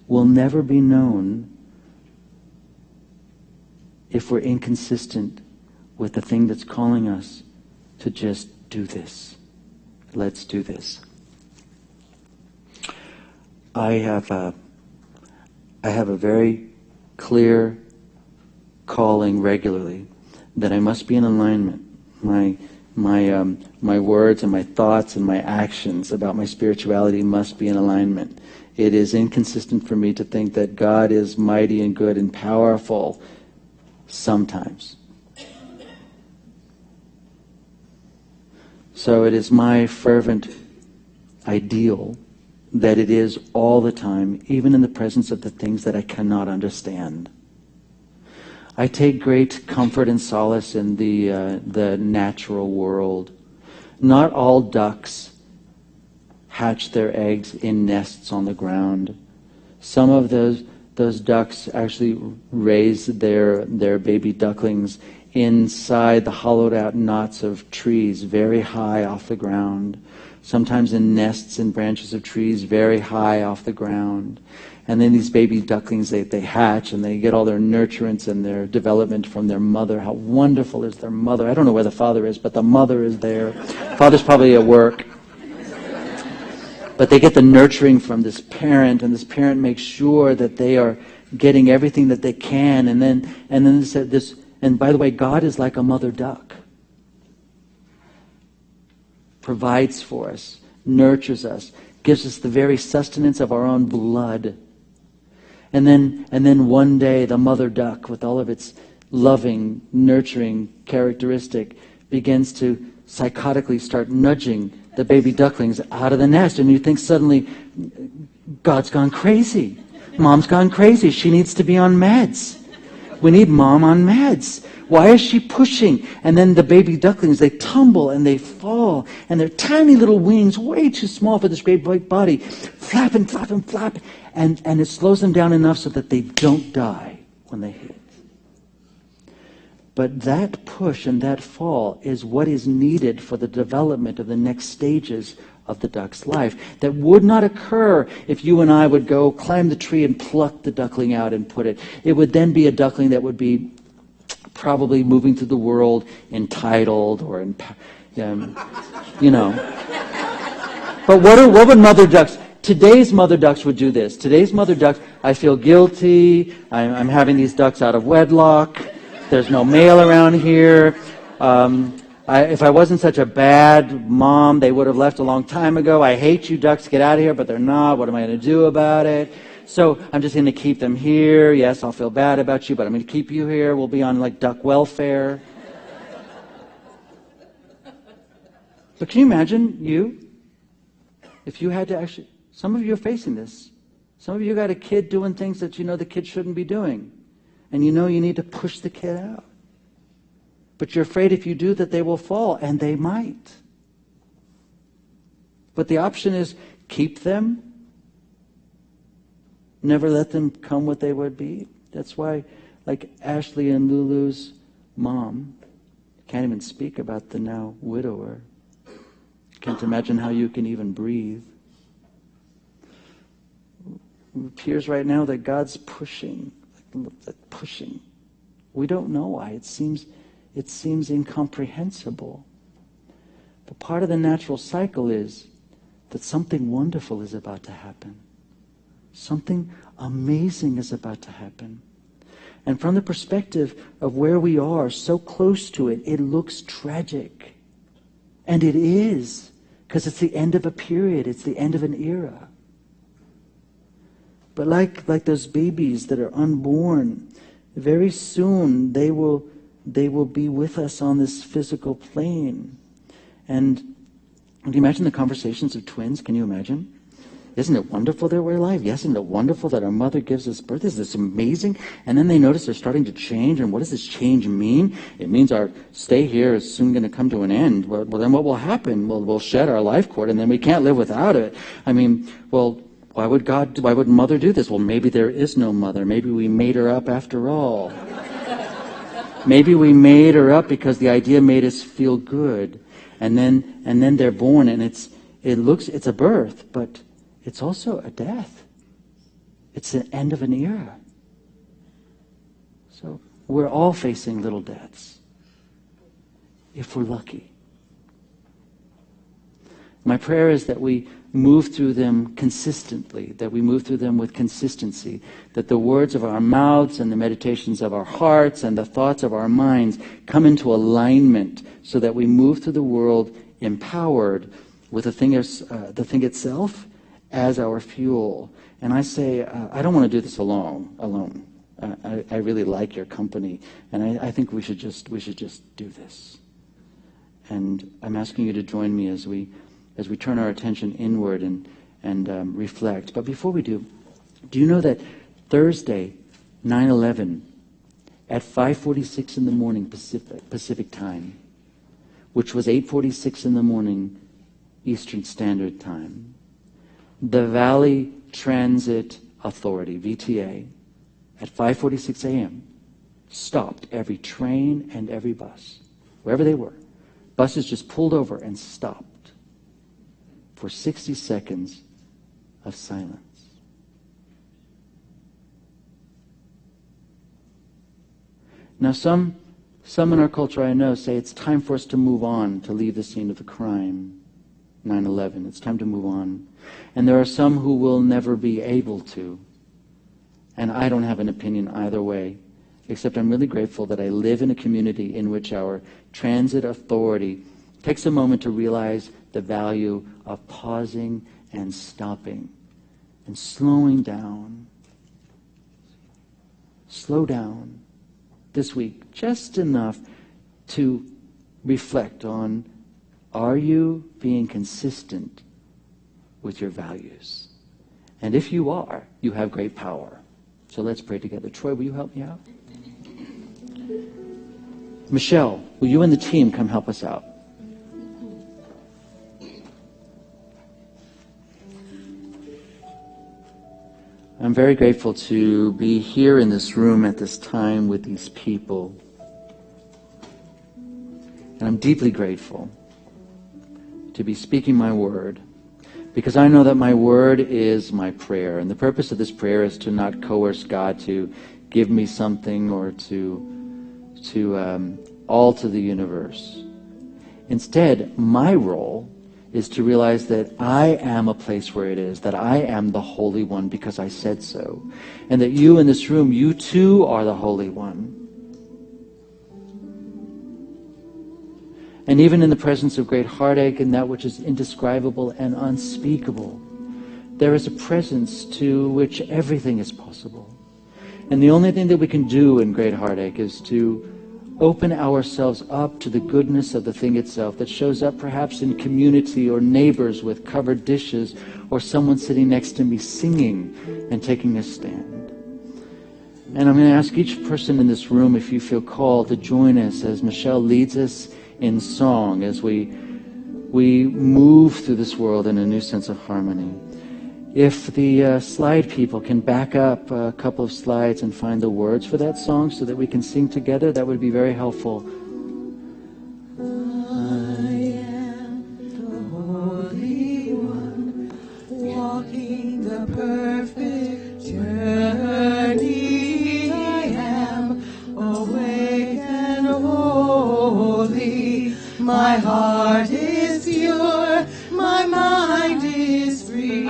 will never be known if we're inconsistent with the thing that's calling us to just do this. Let's do this. I have a very clear calling regularly that I must be in alignment. My my words and my thoughts and my actions about my spirituality must be in alignment. It is inconsistent for me to think that God is mighty and good and powerful sometimes. So it is my fervent ideal that it is all the time, even in the presence of the things that I cannot understand. I take great comfort and solace in the natural world. Not all ducks hatch their eggs in nests on the ground. Some of those ducks actually raise their baby ducklings inside the hollowed out knots of trees very high off the ground. Sometimes in nests and branches of trees very high off the ground. And then these baby ducklings, they hatch and they get all their nurturance and their development from their mother. How wonderful is their mother. I don't know where the father is, but the mother is there. Father's probably at work. But they get the nurturing from this parent, and this parent makes sure that they are getting everything that they can. And then this, and by the way, God is like a mother duck. Provides for us, nurtures us, gives us the very sustenance of our own blood. And then one day the mother duck, with all of its loving, nurturing characteristic, begins to psychotically start nudging the baby ducklings out of the nest. And you think suddenly, God's gone crazy. Mom's gone crazy. She needs to be on meds. We need mom on meds. Why is she pushing? And then the baby ducklings, they tumble and they fall. And their tiny little wings, way too small for this great big body, flap and flap and flap. And it slows them down enough so that they don't die when they hit. But that push and that fall is what is needed for the development of the next stages of the duck's life. That would not occur if you and I would go climb the tree and pluck the duckling out and put it. It would then be a duckling that would be probably moving through the world entitled or, you know. But what would mother ducks... Today's mother ducks would do this. Today's mother ducks, I feel guilty. I'm having these ducks out of wedlock. There's no male around here. If I wasn't such a bad mom, they would have left a long time ago. I hate you ducks, get out of here, but they're not. What am I going to do about it? So I'm just going to keep them here. Yes, I'll feel bad about you, but I'm going to keep you here. We'll be on like duck welfare. But can you imagine if you had to actually... Some of you are facing this. Some of you got a kid doing things that you know the kid shouldn't be doing. And you know you need to push the kid out. But you're afraid if you do that they will fall, and they might. But the option is keep them. Never let them come what they would be. That's why, like Ashley and Lulu's mom, can't even speak about the now widower. Can't imagine how you can even breathe. It appears right now that God's pushing. We don't know why. It seems incomprehensible. But part of the natural cycle is that something wonderful is about to happen. Something amazing is about to happen. And from the perspective of where we are, so close to it, it looks tragic. And it is, because it's the end of a period. It's the end of an era. But like those babies that are unborn, very soon they will be with us on this physical plane. And can you imagine the conversations of twins? Can you imagine? Isn't it wonderful that we're alive? Yes, isn't it wonderful that our mother gives us birth? Isn't this amazing? And then they notice they're starting to change. And what does this change mean? It means our stay here is soon going to come to an end. Well, then what will happen? Well, we'll shed our life cord, and then we can't live without it. I mean, well... Why would mother do this? Well, maybe there is no mother. Maybe we made her up after all. Maybe we made her up because the idea made us feel good. And then they're born, and it's a birth, but it's also a death. It's the end of an era. So we're all facing little deaths, if we're lucky. My prayer is that we move through them consistently, that we move through them with consistency, that the words of our mouths and the meditations of our hearts and the thoughts of our minds come into alignment so that we move through the world empowered with the thing itself as our fuel. And I say, I don't want to do this alone. I really like your company, and I think we should just do this. And I'm asking you to join me as we turn our attention inward and reflect. But before we do you know that Thursday, 9/11, at 5:46 in the morning Pacific time, which was 8:46 in the morning Eastern Standard Time, the Valley Transit Authority, VTA, at 5:46 a.m., stopped every train and every bus, wherever they were. Buses just pulled over and stopped for 60 seconds of silence. Now, some in our culture I know say it's time for us to move on, to leave the scene of the crime, 9/11. It's time to move on. And there are some who will never be able to. And I don't have an opinion either way, except I'm really grateful that I live in a community in which our transit authority takes a moment to realize the value of pausing and stopping and slowing down. Slow down this week, just enough to reflect on, are you being consistent with your values? And if you are, you have great power. So let's pray together. Troy, will you help me out? Michelle, will you and the team come help us out? I'm very grateful to be here in this room at this time with these people. And I'm deeply grateful to be speaking my word, because I know that my word is my prayer. And the purpose of this prayer is to not coerce God to give me something or to alter the universe. Instead, my role is to realize that I am a place where it is, that I am the Holy One because I said so. And that you in this room, you too are the Holy One. And even in the presence of great heartache and that which is indescribable and unspeakable, there is a presence to which everything is possible. And the only thing that we can do in great heartache is to open ourselves up to the goodness of the thing itself that shows up perhaps in community or neighbors with covered dishes or someone sitting next to me singing and taking a stand. And I'm going to ask each person in this room, if you feel called, to join us as Michelle leads us in song as we move through this world in a new sense of harmony. If the slide people can back up a couple of slides and find the words for that song so that we can sing together, that would be very helpful. I am the Holy One, walking the perfect journey. I am awake and holy. My heart is pure, my mind is free.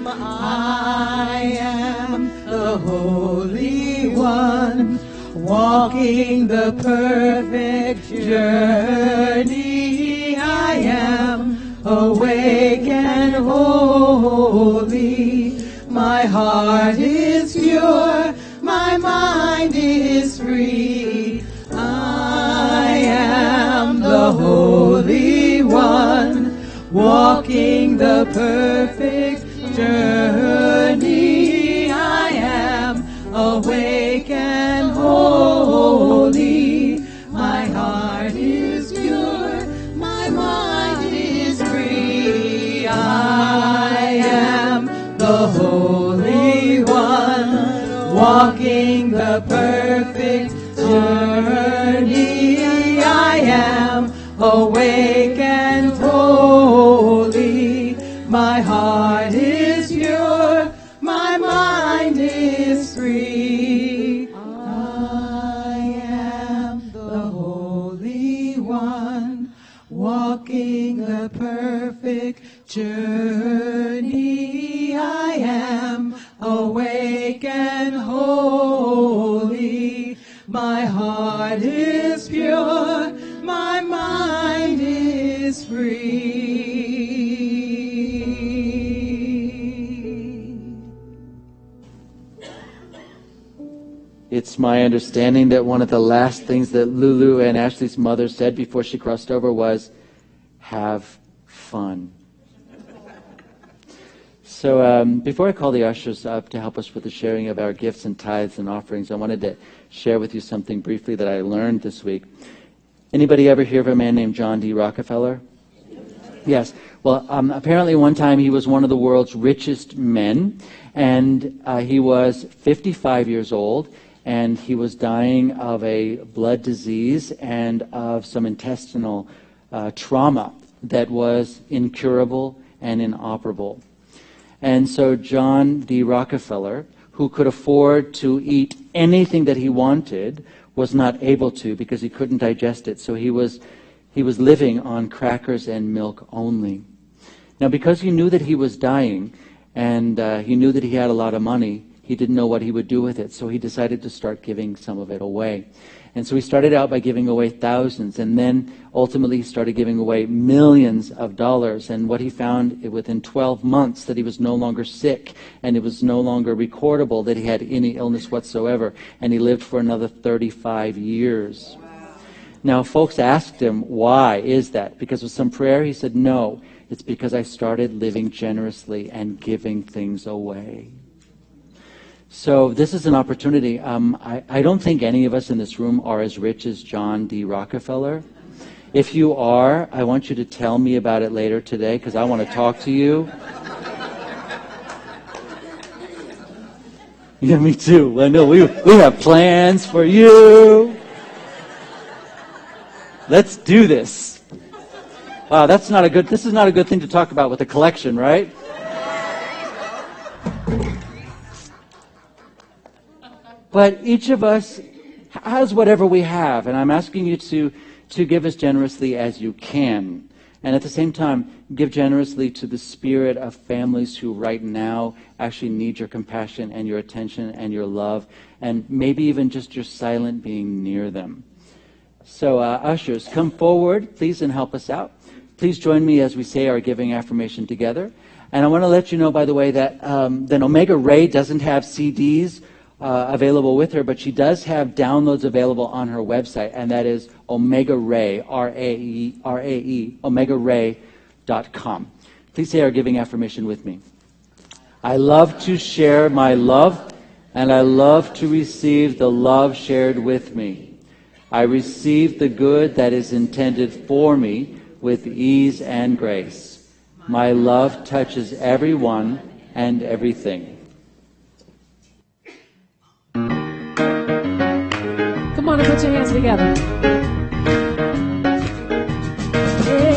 I am the Holy One, walking the perfect journey. I am awake and holy. My heart is pure, my mind is free. I am the Holy One, walking the perfect journey. I am awake and holy. My heart is pure, my mind is free. I am the Holy One, walking the perfect journey. I am awake and holy. My heart is pure, my mind is free. I am the Holy One, walking the perfect journey. I am awake and holy. My heart is pure, my mind is free. It's my understanding that one of the last things that Lulu and Ashley's mother said before she crossed over was, have fun. So before I call the ushers up to help us with the sharing of our gifts and tithes and offerings, I wanted to share with you something briefly that I learned this week. Anybody ever hear of a man named John D. Rockefeller? Yes. Well, apparently one time he was one of the world's richest men, and he was 55 years old, and he was dying of a blood disease and of some intestinal trauma that was incurable and inoperable. And so John D. Rockefeller, who could afford to eat anything that he wanted, was not able to because he couldn't digest it. So he was living on crackers and milk only. Now, because he knew that he was dying and he knew that he had a lot of money, he didn't know what he would do with it. So he decided to start giving some of it away. And so he started out by giving away thousands, and then ultimately he started giving away millions of dollars. And what he found within 12 months, that he was no longer sick, and it was no longer recordable that he had any illness whatsoever. And he lived for another 35 years. Now, folks asked him, why is that? Because of some prayer? He said, no, it's because I started living generously and giving things away. So this is an opportunity. I don't think any of us in this room are as rich as John D. Rockefeller. If you are, I want you to tell me about it later today because I want to talk to you. Yeah, me too. I know we have plans for you. Let's do this. Wow, this is not a good thing to talk about with a collection, right? But each of us has whatever we have, and I'm asking you to give as generously as you can. And at the same time, give generously to the spirit of families who right now actually need your compassion and your attention and your love, and maybe even just your silent being near them. So ushers, come forward, please, and help us out. Please join me as we say our giving affirmation together. And I want to let you know, by the way, that Omega Ray doesn't have CDs available with her, but she does have downloads available on her website, and that is Omega Ray, R-A-E, OmegaRay.com. Please say our giving affirmation with me. I love to share my love, and I love to receive the love shared with me. I receive the good that is intended for me with ease and grace. My love touches everyone and everything. Come on and put your hands together. Yeah.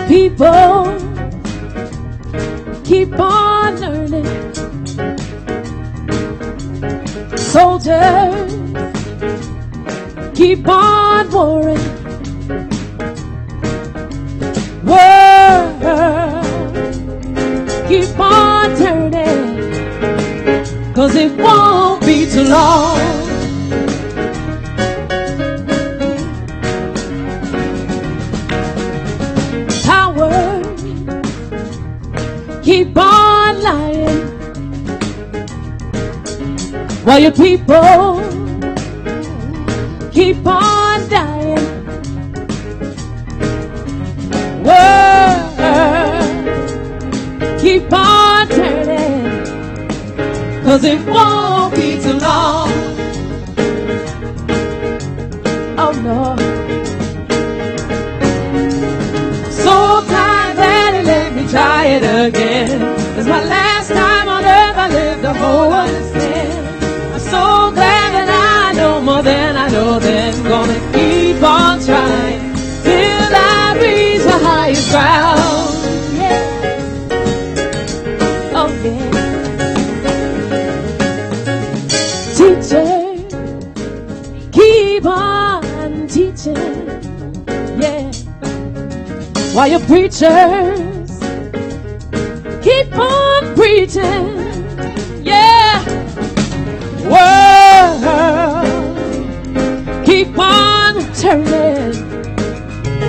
People keep on learning. Soldiers keep on warring. Keep on turning, 'cause it won't be too long. Power, keep on lying, while your people keep on dying. Keep on turning, 'cause it won't be too long. Oh no. So tired that it let me try it again. It's my last time on earth, I lived a whole understand. I'm so glad that I know more than I know then. Gonna keep on trying till I reach the highest ground. Teacher, keep on teaching, yeah. While your preachers keep on preaching, yeah. Word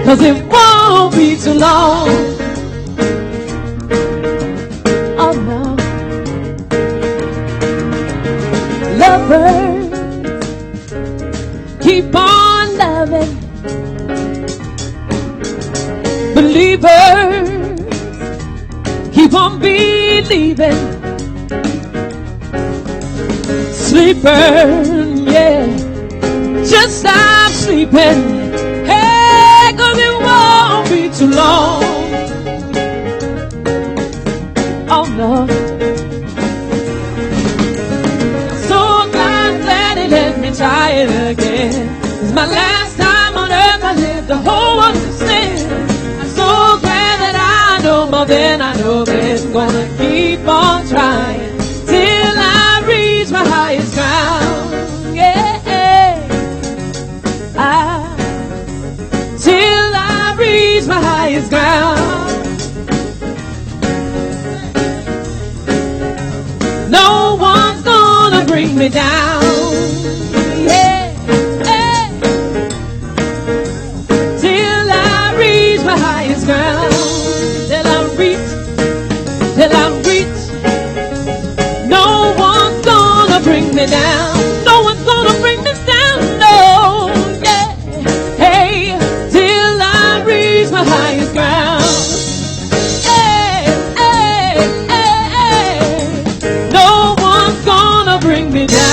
'cause it won't be too long. Oh no. Lovers, keep on loving. Believers, keep on believing. Sleeper, yeah, just stop sleeping. Hey, 'cause it won't be too long. Oh no. So glad he let me try it again. It's my last time on earth. I lived the whole world to sin. I'm so glad that I know more than I know then. Gonna keep on trying till I reach my highest ground. Yeah, till I reach my highest ground. No one's gonna bring me down. Yeah, till I reach my highest ground. Till I reach. No one's gonna bring me down. No one's gonna bring me down. No, yeah. Hey, till I reach my highest ground. No one's gonna bring me down.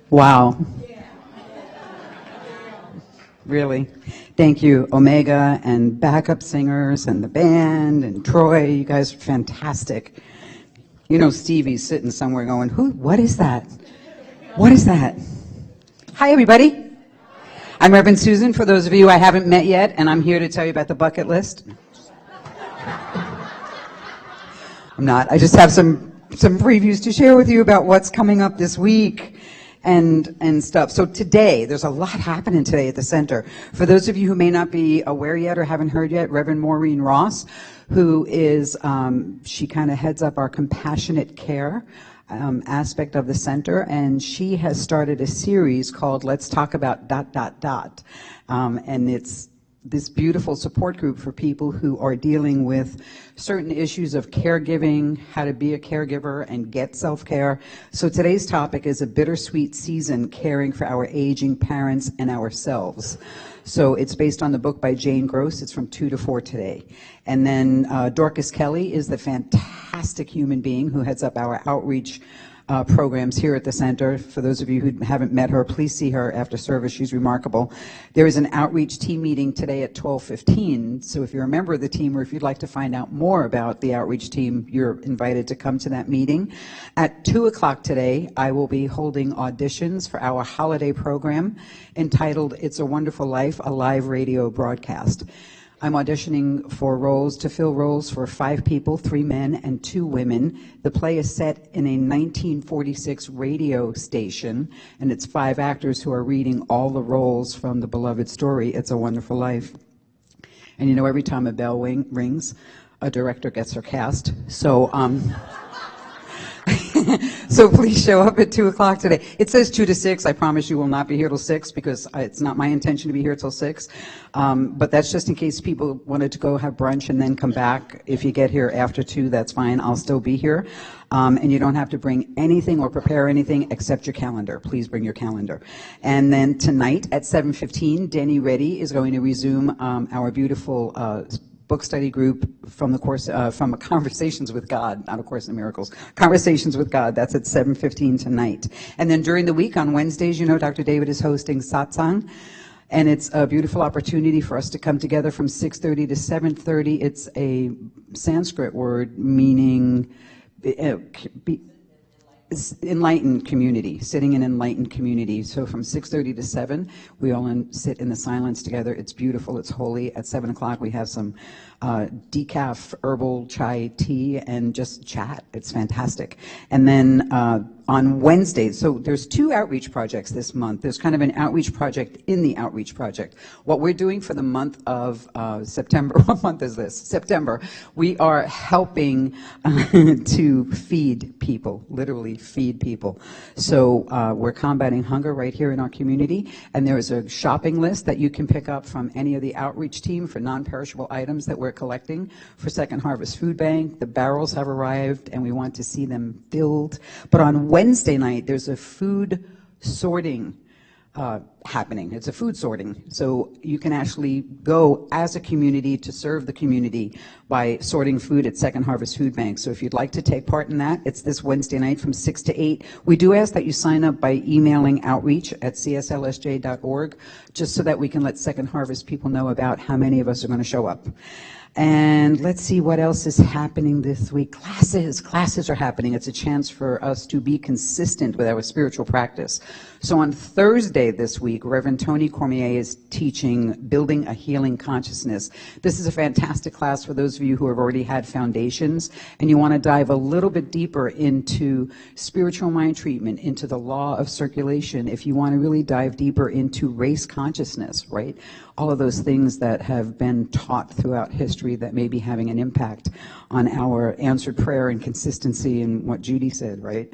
Wow. Really. Thank you, Omega and backup singers and the band and Troy. You guys are fantastic. You know Stevie's sitting somewhere going, what is that? What is that? Hi, everybody. I'm Reverend Susan, for those of you I haven't met yet, and I'm here to tell you about the bucket list. I'm not. I just have some previews to share with you about what's coming up this week and stuff. So today, there's a lot happening today at the center. For those of you who may not be aware yet or haven't heard yet, Reverend Maureen Ross, who is, she kind of heads up our compassionate care aspect of the center, and she has started a series called Let's Talk About ... And it's this beautiful support group for people who are dealing with certain issues of caregiving, how to be a caregiver and get self-care. So today's topic is a bittersweet season caring for our aging parents and ourselves. So it's based on the book by Jane Gross. It's from 2 to 4 today. And then Dorcas Kelly is the fantastic human being who heads up our outreach programs here at the center. For those of you who haven't met her, please see her after service. She's remarkable. There is an outreach team meeting today at 12:15. So if you're a member of the team or if you'd like to find out more about the outreach team, you're invited to come to that meeting. At 2 o'clock today, I will be holding auditions for our holiday program entitled It's a Wonderful Life, a live radio broadcast. I'm auditioning for roles, to fill roles for 5 people, 3 men and 2 women. The play is set in a 1946 radio station, and it's 5 actors who are reading all the roles from the beloved story, It's a Wonderful Life. And you know, every time a bell rings, a director gets her cast. So, so please show up at 2 o'clock today. It says 2 to 6. I promise you will not be here till 6 because it's not my intention to be here till 6. But that's just in case people wanted to go have brunch and then come back. If you get here after 2, that's fine. I'll still be here. And you don't have to bring anything or prepare anything except your calendar. Please bring your calendar. And then tonight at 7:15, Denny Reddy is going to resume our beautiful book study group from the course, from Conversations with God, not A Course in Miracles, Conversations with God. That's at 7:15 tonight. And then during the week on Wednesdays, you know, Dr. David is hosting satsang. And it's a beautiful opportunity for us to come together from 6:30 to 7:30. It's a Sanskrit word meaning enlightened community, sitting in enlightened community. So from 6:30 to 7, we all sit in the silence together. It's beautiful. It's holy. At 7 o'clock, we have some decaf herbal chai tea and just chat. It's fantastic. And then on Wednesday, so there's 2 outreach projects this month. There's kind of an outreach project in the outreach project. What we're doing for the month of September, what month is this? September. We are helping to feed people, literally feed people. So we're combating hunger right here in our community, and there is a shopping list that you can pick up from any of the outreach team for non-perishable items that we're collecting for Second Harvest Food Bank. The barrels have arrived, and we want to see them filled. But on Wednesday night, there's a food sorting happening. It's a food sorting. So you can actually go as a community to serve the community by sorting food at Second Harvest Food Bank. So if you'd like to take part in that, it's this Wednesday night from 6 to 8. We do ask that you sign up by emailing outreach@cslsj.org, just so that we can let Second Harvest people know about how many of us are going to show up. And let's see what else is happening this week. Classes are happening. It's a chance for us to be consistent with our spiritual practice. So on Thursday this week, Reverend Tony Cormier is teaching Building a Healing Consciousness. This is a fantastic class for those of you who have already had foundations and you want to dive a little bit deeper into spiritual mind treatment, into the law of circulation, if you want to really dive deeper into race consciousness, right? All of those things that have been taught throughout history that may be having an impact on our answered prayer and consistency and what Judy said, right?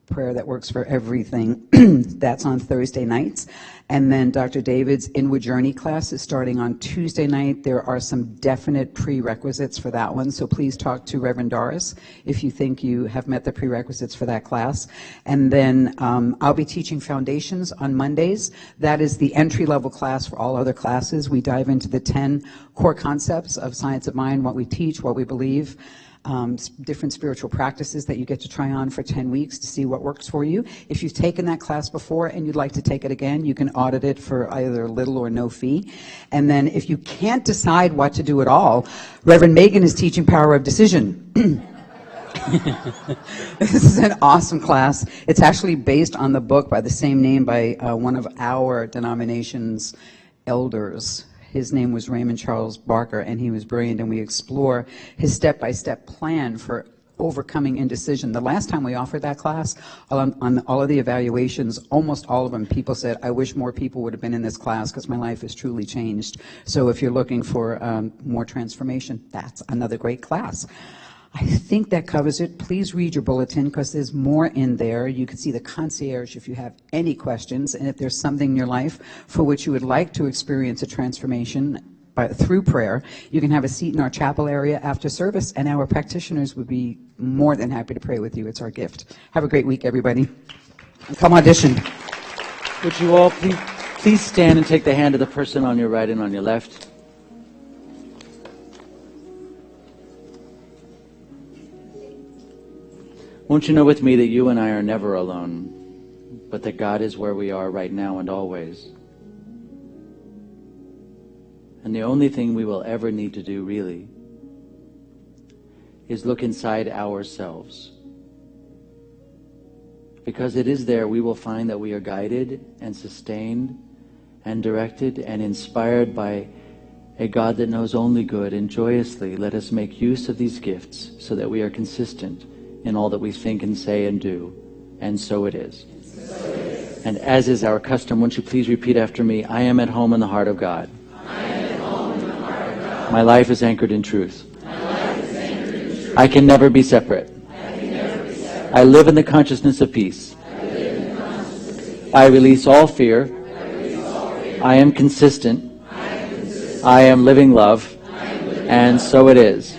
Prayer that works for everything. That's on Thursday nights. And then Dr. David's Inward Journey class is starting on Tuesday night. There are some definite prerequisites for that one, so please talk to Reverend Doris if you think you have met the prerequisites for that class. And then I'll be teaching Foundations on Mondays. That is the entry-level class for all other classes. We dive into the 10 core concepts of Science of Mind, what we teach, what we believe, different spiritual practices that you get to try on for 10 weeks to see what works for you. If you've taken that class before and you'd like to take it again, you can audit it for either little or no fee. And then if you can't decide what to do at all, Reverend Megan is teaching Power of Decision. This is an awesome class. It's actually based on the book by the same name by one of our denomination's elders. His name was Raymond Charles Barker, and he was brilliant, and we explore his step-by-step plan for overcoming indecision. The last time we offered that class, on all of the evaluations, almost all of them, people said, I wish more people would have been in this class because my life has truly changed. So if you're looking for more transformation, that's another great class. I think that covers it. Please read your bulletin because there's more in there. You can see the concierge if you have any questions, and if there's something in your life for which you would like to experience a transformation through prayer, you can have a seat in our chapel area after service, and our practitioners would be more than happy to pray with you. It's our gift. Have a great week, everybody. Come audition. Would you all please stand and take the hand of the person on your right and on your left? Won't you know with me that you and I are never alone, but that God is where we are right now and always. And the only thing we will ever need to do, really, is look inside ourselves. Because it is there we will find that we are guided and sustained and directed and inspired by a God that knows only good, and joyously let us make use of these gifts so that we are consistent in all that we think and say and do. And so it is. And as is our custom, won't you please repeat after me? I am at home in the heart of God. I am at home in the heart of God. My life is anchored in truth. My life is anchored in truth. I can never be separate. I live in the consciousness of peace. I release all fear. I am consistent. I am living love. And so it is.